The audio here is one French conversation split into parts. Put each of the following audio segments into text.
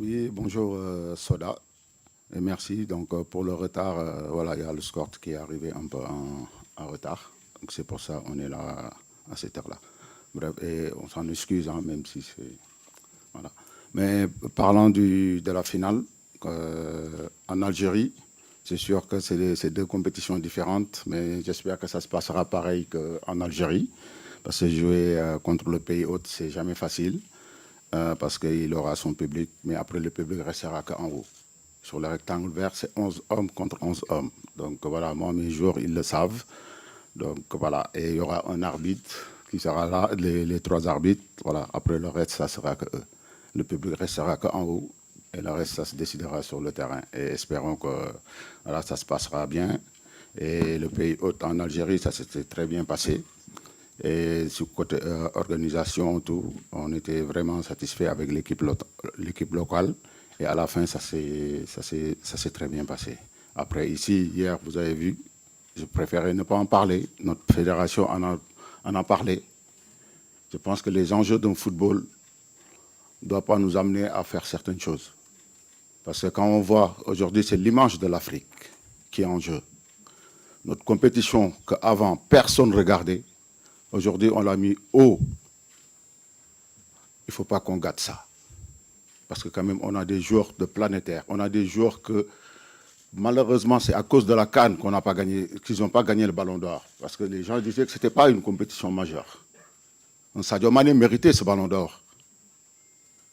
Oui, bonjour Soda, et merci. Donc pour le retard, voilà, il y a le score qui est arrivé un peu en retard. Donc c'est pour ça qu'on est là à cette heure-là. Bref, et on s'en excuse, hein, même si c'est... Voilà. Mais parlant de la finale, en Algérie, c'est sûr que c'est deux compétitions différentes, mais j'espère que ça se passera pareil qu'en Algérie, parce que jouer contre le pays hôte, c'est jamais facile, parce qu'il aura son public, mais après le public restera qu'en haut. Sur le rectangle vert, c'est 11 hommes contre 11 hommes. Donc voilà, moi, mes joueurs, ils le savent. Donc voilà, et il y aura un arbitre qui sera là, les trois arbitres. Voilà, après le reste, ça sera que eux. Le public restera qu'en haut et le reste, ça se décidera sur le terrain. Et espérons que voilà, ça se passera bien. Et le pays hôte en Algérie, ça s'était très bien passé. Et sur côté organisation, tout, on était vraiment satisfait avec l'équipe locale. Et à la fin, ça s'est très bien passé. Après, ici, hier, vous avez vu, je préférais ne pas en parler. Notre fédération en a parlé. Je pense que les enjeux d'un football ne doivent pas nous amener à faire certaines choses. Parce que quand on voit aujourd'hui, c'est l'image de l'Afrique qui est en jeu. Notre compétition qu'avant personne ne regardait, aujourd'hui on l'a mis haut. Il ne faut pas qu'on gâte ça. Parce que quand même on a des joueurs de planétaires, on a des joueurs que malheureusement c'est à cause de la CAN qu'on n'a pas gagné, qu'ils n'ont pas gagné le Ballon d'Or. Parce que les gens disaient que ce n'était pas une compétition majeure. Sadio Mané méritait ce Ballon d'Or.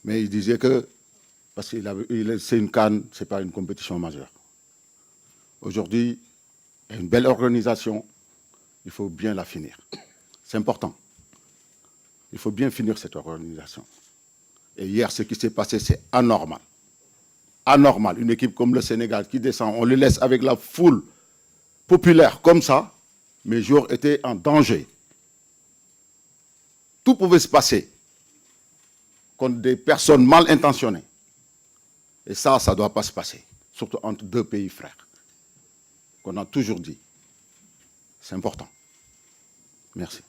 Mais il disait que parce que c'est une CAN, ce n'est pas une compétition majeure. Aujourd'hui, il y a une belle organisation, il faut bien la finir. C'est important. Il faut bien finir cette organisation. Et hier, ce qui s'est passé, c'est anormal. Anormal. Une équipe comme le Sénégal qui descend, on le laisse avec la foule populaire comme ça. Mes joueurs étaient en danger. Tout pouvait se passer contre des personnes mal intentionnées. Et ça ne doit pas se passer. Surtout entre deux pays frères. Qu'on a toujours dit. C'est important. Merci.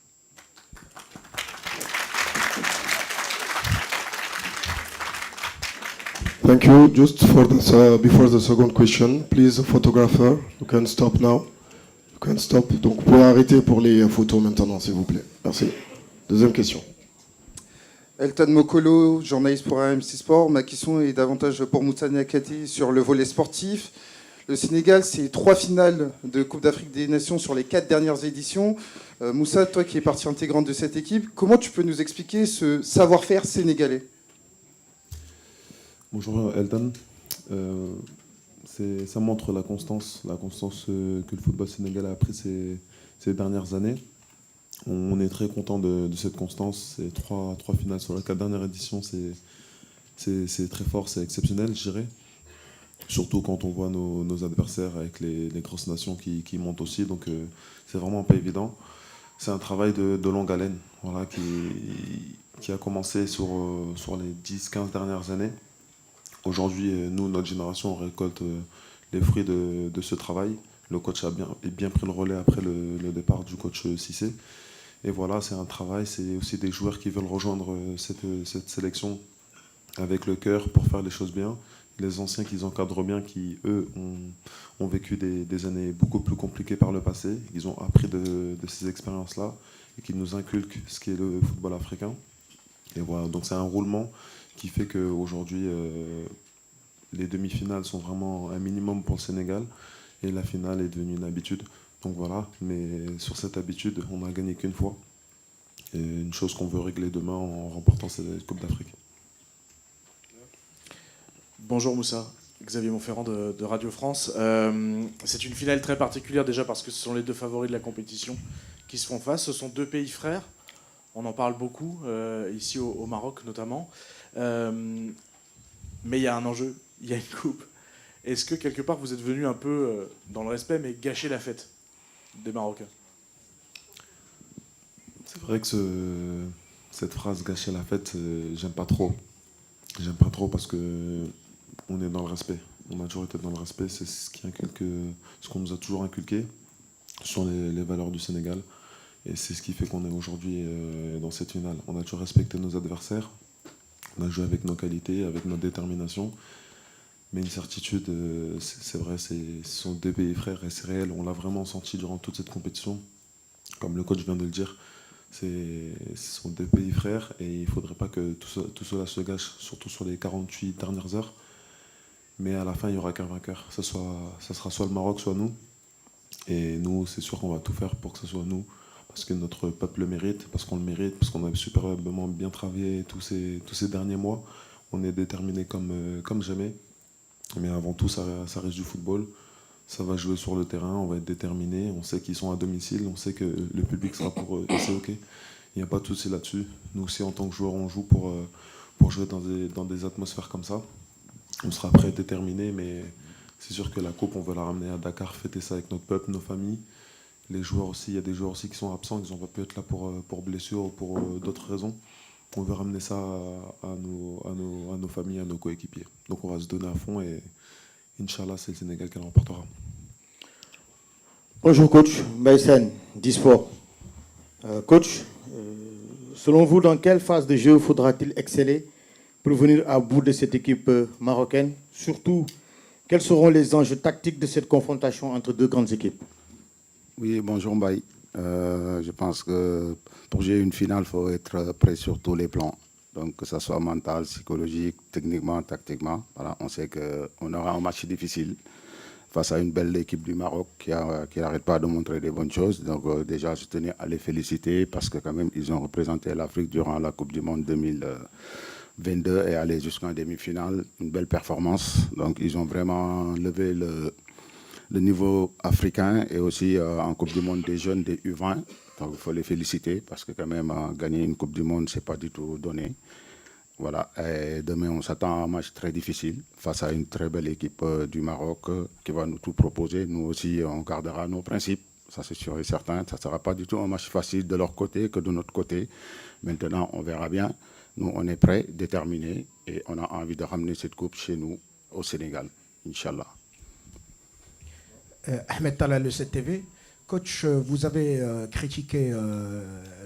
Thank you. Just for this, before the second question, please, photographer, you can stop now. You can stop. Donc, vous pouvez arrêter pour les photos maintenant, s'il vous plaît. Merci. Deuxième question. Elton Mokolo, journaliste pour AMC Sport. Ma question est davantage pour Moussa Niakhaté sur le volet sportif. Le Sénégal, c'est 3 finales de Coupe d'Afrique des Nations sur les 4 dernières éditions. Moussa, toi qui es partie intégrante de cette équipe, comment tu peux nous expliquer ce savoir-faire sénégalais ? Bonjour Elton. Ça montre la constance que le football sénégalais a pris ces dernières années. On est très content de cette constance. C'est 3 finales sur la 4 dernières éditions, c'est très fort, c'est exceptionnel, je dirais. Surtout quand on voit nos adversaires avec les grosses nations qui montent aussi. Donc c'est vraiment pas évident. C'est un travail de longue haleine, voilà, qui a commencé sur les 10-15 dernières années. Aujourd'hui, nous, notre génération, on récolte les fruits de ce travail. Le coach a bien pris le relais après le départ du coach Cissé. Et voilà, c'est un travail, c'est aussi des joueurs qui veulent rejoindre cette sélection avec le cœur pour faire les choses bien. Les anciens qui encadrent bien, qui, eux, ont vécu des années beaucoup plus compliquées par le passé. Ils ont appris de ces expériences-là et qui nous inculquent ce qu'est le football africain. Et voilà, donc c'est un roulement qui fait qu'aujourd'hui, les demi-finales sont vraiment un minimum pour le Sénégal et la finale est devenue une habitude. Donc voilà, mais sur cette habitude, on n'a gagné qu'une fois. Et une chose qu'on veut régler demain en remportant cette Coupe d'Afrique. Bonjour Moussa, Xavier Montferrand de Radio France. C'est une finale très particulière déjà parce que ce sont les 2 favoris de la compétition qui se font face. Ce sont 2 pays frères. On en parle beaucoup, ici au Maroc notamment. Mais il y a un enjeu, il y a une coupe. Est-ce que quelque part vous êtes venu un peu dans le respect, mais gâcher la fête des Marocains ? C'est vrai que cette phrase gâcher la fête, j'aime pas trop. J'aime pas trop parce que on est dans le respect. On a toujours été dans le respect. C'est ce qu'on nous a toujours inculqué sur les valeurs du Sénégal. Et c'est ce qui fait qu'on est aujourd'hui dans cette finale. On a toujours respecté nos adversaires. On a joué avec nos qualités, avec notre détermination. Mais une certitude, c'est vrai, ce sont deux pays frères et c'est réel. On l'a vraiment senti durant toute cette compétition. Comme le coach vient de le dire, ce sont deux pays frères et il ne faudrait pas que tout cela se gâche, surtout sur les 48 dernières heures. Mais à la fin, il n'y aura qu'un vainqueur. Ça sera soit le Maroc, soit nous. Et nous, c'est sûr qu'on va tout faire pour que ce soit nous. Parce que notre peuple le mérite, parce qu'on le mérite, parce qu'on a superbement bien travaillé tous ces derniers mois. On est déterminés comme jamais. Mais avant tout, ça reste du football. Ça va jouer sur le terrain, on va être déterminés. On sait qu'ils sont à domicile, on sait que le public sera pour eux. Et c'est OK. Il n'y a pas de souci là-dessus. Nous aussi, en tant que joueurs, on joue pour jouer dans des atmosphères comme ça. On sera prêts, déterminés, mais c'est sûr que la coupe, on veut la ramener à Dakar, fêter ça avec notre peuple, nos familles. Les joueurs aussi, il y a des joueurs aussi qui sont absents, ils n'ont pas pu être là pour blessure ou pour d'autres raisons. On veut ramener ça à nos familles, à nos coéquipiers. Donc on va se donner à fond et Inch'Allah, c'est le Sénégal qui l'emportera. Bonjour coach, Maïsen, Disport. Coach, selon vous, dans quelle phase de jeu faudra-t-il exceller pour venir à bout de cette équipe marocaine? Surtout, quels seront les enjeux tactiques de cette confrontation entre deux grandes équipes? Oui, bonjour Mbaye. Je pense que pour jouer une finale, il faut être prêt sur tous les plans. Donc que ce soit mental, psychologique, techniquement, tactiquement. Voilà, on sait qu'on aura un match difficile face à une belle équipe du Maroc qui n'arrête pas de montrer des bonnes choses. Donc déjà, je tenais à les féliciter parce que quand même, ils ont représenté l'Afrique durant la Coupe du Monde 2022 et aller jusqu'en demi-finale. Une belle performance. Donc ils ont vraiment levé le niveau africain et aussi en Coupe du Monde des jeunes, des U20. Donc il faut les féliciter parce que quand même, gagner une Coupe du Monde, ce n'est pas du tout donné. Voilà. Et demain, on s'attend à un match très difficile face à une très belle équipe du Maroc qui va nous tout proposer. Nous aussi, on gardera nos principes. Ça, c'est sûr et certain. Ça ne sera pas du tout un match facile de leur côté que de notre côté. Maintenant, on verra bien. Nous, on est prêts, déterminés et on a envie de ramener cette coupe chez nous, au Sénégal, Inch'Allah. Ahmed Talal, le 7TV. Coach, vous avez critiqué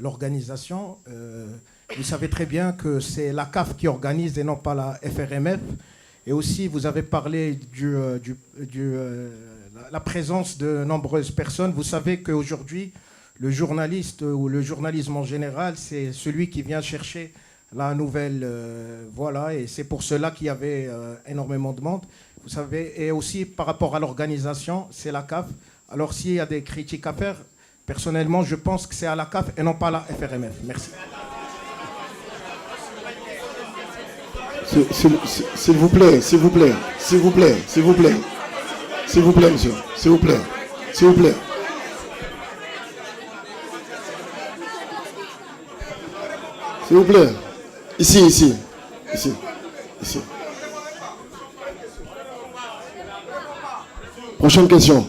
l'organisation. Vous savez très bien que c'est la CAF qui organise et non pas la FRMF. Et aussi, vous avez parlé la présence de nombreuses personnes. Vous savez qu'aujourd'hui, le journaliste ou le journalisme en général, c'est celui qui vient chercher la nouvelle. Voilà, et c'est pour cela qu'il y avait énormément de monde. Vous savez, et aussi par rapport à l'organisation, c'est la CAF. Alors s'il y a des critiques à faire, personnellement, je pense que c'est à la CAF et non pas à la FRMF. Merci. S'il vous plaît, s'il vous plaît, s'il vous plaît, s'il vous plaît, s'il vous plaît, monsieur, s'il vous plaît, s'il vous plaît. S'il vous plaît. Ici. Prochaine question.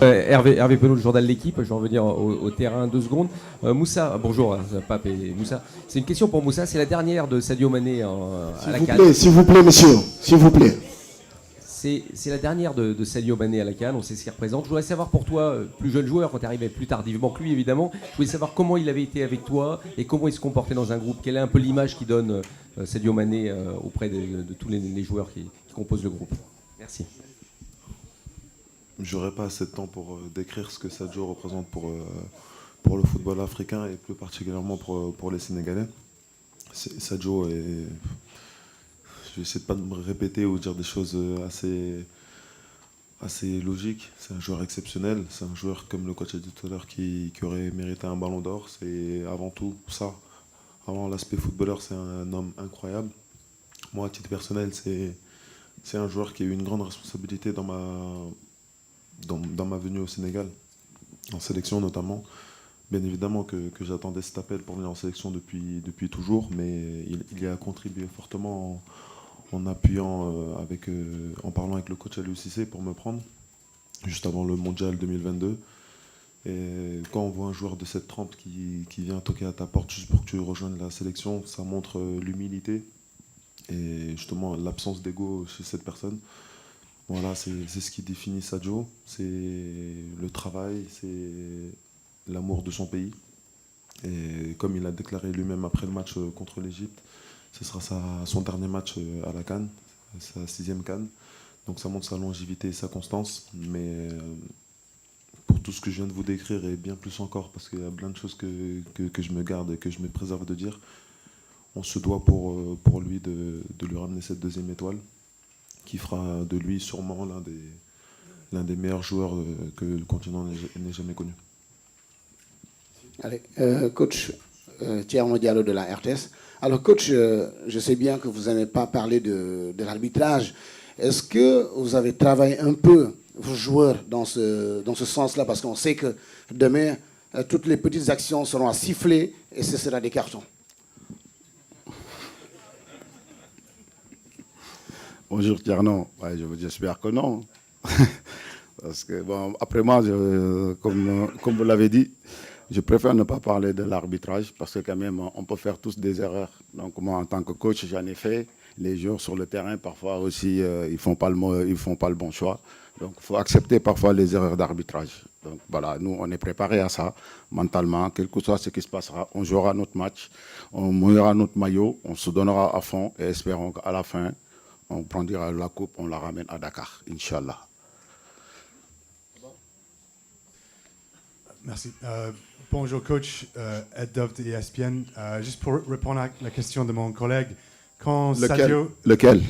Hervé Penaud, le journal de l'équipe. Je vais revenir au terrain 2 secondes. Moussa, bonjour, Pape et Moussa. C'est une question pour Moussa. C'est la dernière de Sadio Mané à la CAN. S'il vous plaît, monsieur. S'il vous plaît. C'est la dernière de Sadio Mané à la CAN. On sait ce qu'il représente. Je voudrais savoir pour toi, plus jeune joueur, quand tu arrivais plus tardivement que lui, évidemment, je voulais savoir comment il avait été avec toi et comment il se comportait dans un groupe. Quelle est un peu l'image qu'il donne Sadio Mané auprès de tous les joueurs qui composent le groupe. Merci. J'aurais pas assez de temps pour décrire ce que Sadio représente pour le football africain et plus particulièrement pour les Sénégalais. Sadio est... Je vais essayer de ne pas me répéter ou dire des choses assez logiques. C'est un joueur exceptionnel. C'est un joueur, comme le coach a dit tout à l'heure, qui aurait mérité un ballon d'or. C'est avant tout ça. Avant l'aspect footballeur, c'est un homme incroyable. Moi, à titre personnel, c'est un joueur qui a eu une grande responsabilité dans ma venue au Sénégal, en sélection notamment. Bien évidemment que j'attendais cet appel pour venir en sélection depuis toujours, mais il y a contribué fortement en appuyant, en parlant avec le coach Aliou Cissé pour me prendre, juste avant le Mondial 2022. Et quand on voit un joueur de cette trempe qui vient toquer à ta porte juste pour que tu rejoignes la sélection, ça montre l'humilité et justement l'absence d'ego chez cette personne. Voilà, c'est ce qui définit Sadio, c'est le travail, c'est l'amour de son pays. Et comme il a déclaré lui-même après le match contre l'Égypte, Ce sera son dernier match à la CAN, sa 6e CAN. Donc ça montre sa longévité et sa constance. Mais pour tout ce que je viens de vous décrire et bien plus encore, parce qu'il y a plein de choses que je me garde et que je me préserve de dire, on se doit pour lui de lui ramener cette 2e étoile, qui fera de lui sûrement l'un des meilleurs joueurs que le continent n'ait jamais connu. Allez, coach Thierno Diallo de la RTS. Alors coach, je sais bien que vous n'allez pas parler de l'arbitrage. Est-ce que vous avez travaillé un peu vos joueurs dans ce sens-là? Parce qu'on sait que demain, toutes les petites actions seront à siffler et ce sera des cartons. Bonjour Thierno, ouais, j'espère que non. Parce que, bon, après moi, comme vous l'avez dit, je préfère ne pas parler de l'arbitrage parce que quand même, on peut faire tous des erreurs. Donc moi, en tant que coach, j'en ai fait. Les joueurs sur le terrain, parfois aussi, ils ne font pas le bon choix. Donc il faut accepter parfois les erreurs d'arbitrage. Donc voilà, nous, on est préparés à ça, mentalement. Quel que soit ce qui se passera, on jouera notre match, on mouillera notre maillot, on se donnera à fond et espérons qu'à la fin, on prendra la coupe, on la ramène à Dakar, Inch'Allah. Merci. Bonjour coach, Ed Dove de ESPN. Juste pour répondre à la question de mon collègue, quand Lequel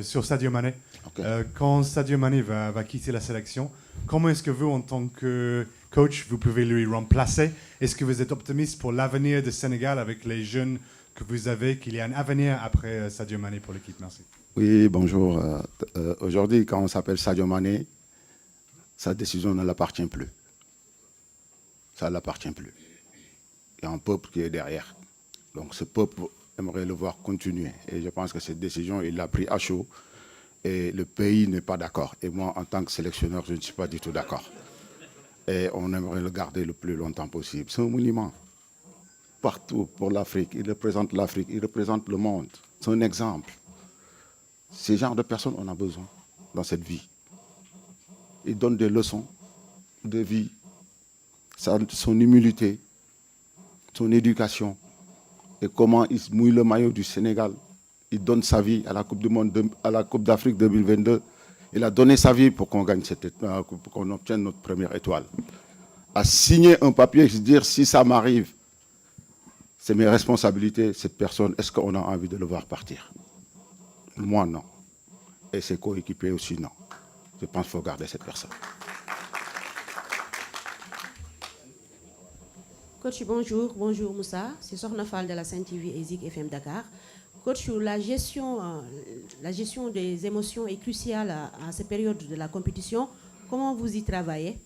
sur Sadio Mané, Okay. Quand Sadio Mané va quitter la sélection, comment est-ce que vous, en tant que coach, vous pouvez lui remplacer? Est-ce que vous êtes optimiste pour l'avenir du Sénégal avec les jeunes que vous avez, qu'il y a un avenir après Sadio Mané pour l'équipe? Merci. Oui, bonjour. Aujourd'hui, quand on s'appelle Sadio Mané, sa décision ne l'appartient plus. Ça ne l'appartient plus. Il y a un peuple qui est derrière. Donc ce peuple aimerait le voir continuer. Et je pense que cette décision, il l'a pris à chaud. Et le pays n'est pas d'accord. Et moi, en tant que sélectionneur, je ne suis pas du tout d'accord. Et on aimerait le garder le plus longtemps possible. C'est un monument. Partout pour l'Afrique. Il représente l'Afrique, il représente le monde. C'est un exemple. Ces genres de personnes, on a besoin dans cette vie. Il donne des leçons de vie. Son humilité, son éducation, et comment il mouille le maillot du Sénégal. Il donne sa vie à la Coupe du Monde, à la Coupe d'Afrique 2022. Il a donné sa vie pour qu'on gagne pour qu'on obtienne notre première étoile. À signer un papier et se dire si ça m'arrive, c'est mes responsabilités, cette personne, est-ce qu'on a envie de le voir partir? Moi, non. Et ses coéquipiers aussi, non. Je pense qu'il faut garder cette personne. Coach, bonjour. Bonjour Moussa. C'est Sorna Fall de la Sen TV et Zik FM Dakar. Coach, la gestion des émotions est cruciale à cette période de la compétition. Comment vous y travaillez?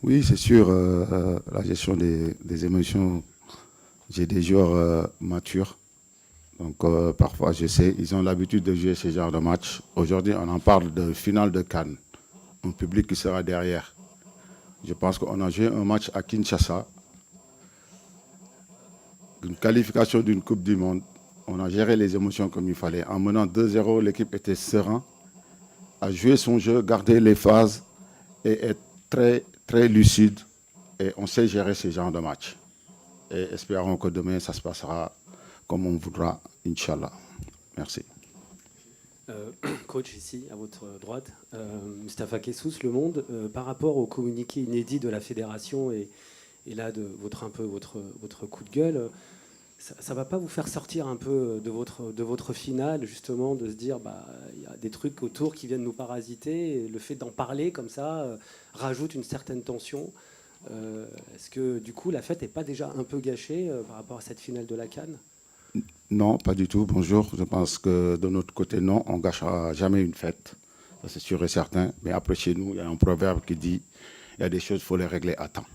Oui, c'est sûr. La gestion des émotions, j'ai des joueurs matures. Donc parfois, je sais, ils ont l'habitude de jouer ce genre de match. Aujourd'hui, on en parle de finale de CAN. Un public qui sera derrière. Je pense qu'on a joué un match à Kinshasa. Une qualification d'une Coupe du Monde. On a géré les émotions comme il fallait. En menant 2-0, l'équipe était sereine, a joué son jeu, gardé les phases et être très, très lucide. Et on sait gérer ce genre de match. Et espérons que demain, ça se passera comme on voudra, Inch'Allah. Merci. Coach, ici, à votre droite, Mustapha Kessous, Le Monde, par rapport au communiqué inédit de la fédération et là, de votre coup de gueule, ça ne va pas vous faire sortir un peu de votre finale, justement, de se dire, y a des trucs autour qui viennent nous parasiter, et le fait d'en parler comme ça rajoute une certaine tension. Est-ce que, du coup, la fête n'est pas déjà un peu gâchée par rapport à cette finale de la CAN? Non, pas du tout. Bonjour. Je pense que de notre côté, non, on ne gâchera jamais une fête. Ça, c'est sûr et certain. Mais après, chez nous, il y a un proverbe qui dit, il y a des choses, il faut les régler à temps.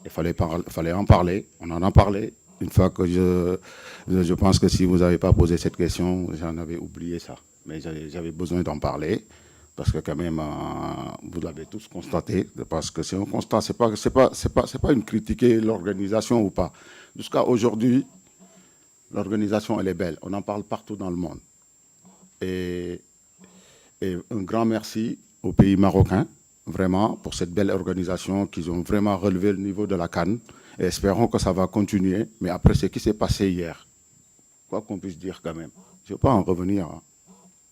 Il fallait en parler. On en a parlé. Une fois que je pense que si vous n'avez pas posé cette question, j'en avais oublié ça. Mais j'avais besoin d'en parler parce que quand même, vous l'avez tous constaté. Parce que c'est un constat. C'est pas une critiquer l'organisation ou pas. Jusqu'à aujourd'hui, l'organisation elle est belle. On en parle partout dans le monde. Et un grand merci au pays marocain. Vraiment, pour cette belle organisation, qu'ils ont vraiment relevé le niveau de la CAN. Et espérons que ça va continuer. Mais après ce qui s'est passé hier, quoi qu'on puisse dire quand même. Je ne veux pas en revenir. Hein.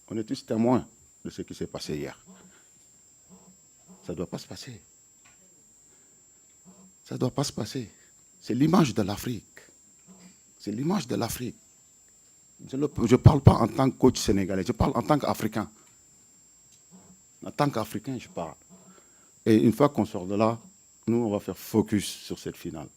On est tous témoins de ce qui s'est passé hier. Ça ne doit pas se passer. Ça ne doit pas se passer. C'est l'image de l'Afrique. C'est l'image de l'Afrique. Je ne parle pas en tant que coach sénégalais, je parle en tant qu'Africain. En tant qu'Africain, je parle. Et une fois qu'on sort de là, nous, on va faire focus sur cette finale.